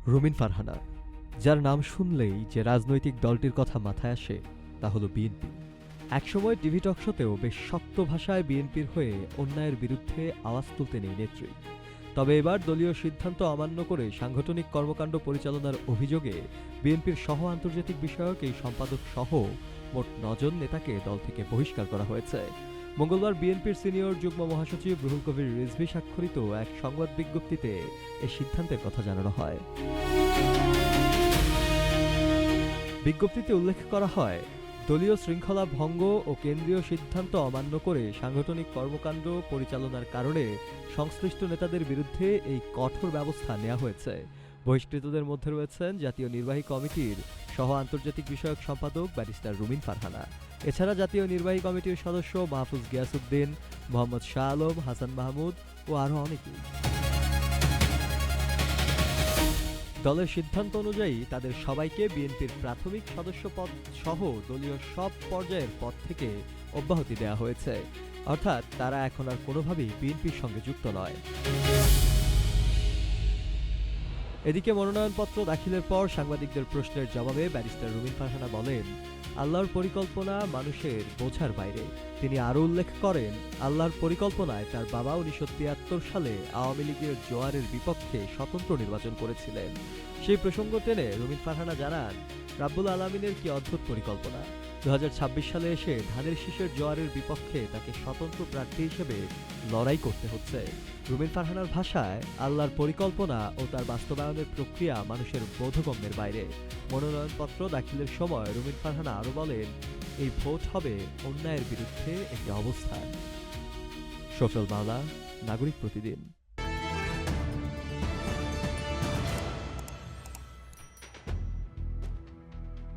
রুমিন ফারহানা, যার নাম শুনলেই যে রাজনৈতিক দলটির কথা মাথায় আসে তা হলো বিএনপি। একসময় টিভি টকশোতেও বেশ শক্ত ভাষায় বিএনপির হয়ে অন্যায়ের বিরুদ্ধে আওয়াজ তুলতেন এই নেত্রী। তবে এবার দলীয় সিদ্ধান্ত অমান্য করে সাংগঠনিক কর্মকাণ্ড পরিচালনার অভিযোগে বিএনপির সহ আন্তর্জাতিক বিষয়ক এই সম্পাদক সহ মোট ৯ জন নেতাকে দল থেকে বহিষ্কার করা হয়েছে। মঙ্গলবার বিএনপির সিনিয়র যুগ্ম মহাসচিব রুহুল কবির রিজভী স্বাক্ষরিত এক সংবাদ বিজ্ঞপ্তিতে এই সিদ্ধান্তের কথা জানানো হয়। বিজ্ঞপ্তিতে উল্লেখ করা হয়, দলীয় শৃঙ্খলা ভঙ্গ ও কেন্দ্রীয় সিদ্ধান্ত অমান্য করে সাংগঠনিক কর্মকাণ্ড পরিচালনার কারণে সংশ্লিষ্ট নেতাদের বিরুদ্ধে এই কঠোর ব্যবস্থা নেওয়া হয়েছে। বহিষ্কৃতদের মধ্যে রয়েছেন জাতীয় নির্বাহী কমিটির সহ আন্তর্জাতিক বিষয়ক সম্পাদক ব্যারিস্টার রুমিন ফারহানা। এছাড়া জাতীয় নির্বাহী কমিটির সদস্য মাহফুজ গিয়াসউদ্দিন, মোহাম্মদ শাহ আলম, হাসান মাহমুদ ও আরও অনেকেই। দলের সিদ্ধান্ত অনুযায়ী তাদের সবাইকে বিএনপির প্রাথমিক সদস্য পদ সহ দলীয় সব পর্যায়ের পদ থেকে অব্যাহতি দেওয়া হয়েছে। অর্থাৎ তারা এখন আর কোনোভাবেই বিএনপির সঙ্গে যুক্ত নয়। এদিকে মনোনয়নপত্র দাখিলের পর সাংবাদিকদের প্রশ্নের জবাবে ব্যারিস্টার রুমিন ফারহানা বলেন, আল্লাহর পরিকল্পনা মানুষের বোঝার বাইরে। তিনি আরও উল্লেখ করেন, আল্লাহর পরিকল্পনায় তার বাবা ১৯৭৩ সালে আওয়ামী লীগের জোয়ারের বিপক্ষে স্বতন্ত্র নির্বাচন করেছিলেন। সেই প্রসঙ্গ টেনে রুমিন ফারহানা জানান, রাব্বুল আলামিনের কি অদ্ভুত পরিকল্পনা। ২০২৬ সালে এসে ধানের শীষের জোয়ারের বিপক্ষে তাকে স্বতন্ত্র প্রার্থী হিসেবে লড়াই করতে হচ্ছে। রুমিন ফারহানার ভাষায়, আল্লাহর পরিকল্পনা ও তার বাস্তবায়নের প্রক্রিয়া মানুষের বোধগম্যের বাইরে। মনোনয়নপত্র দাখিলের সময় রুমিন ফারহানা আরও বলেন, এই ভোট হবে অন্যায়ের বিরুদ্ধে একটি অবস্থান। শফিউল মাওলা, নাগরিক প্রতিদিন।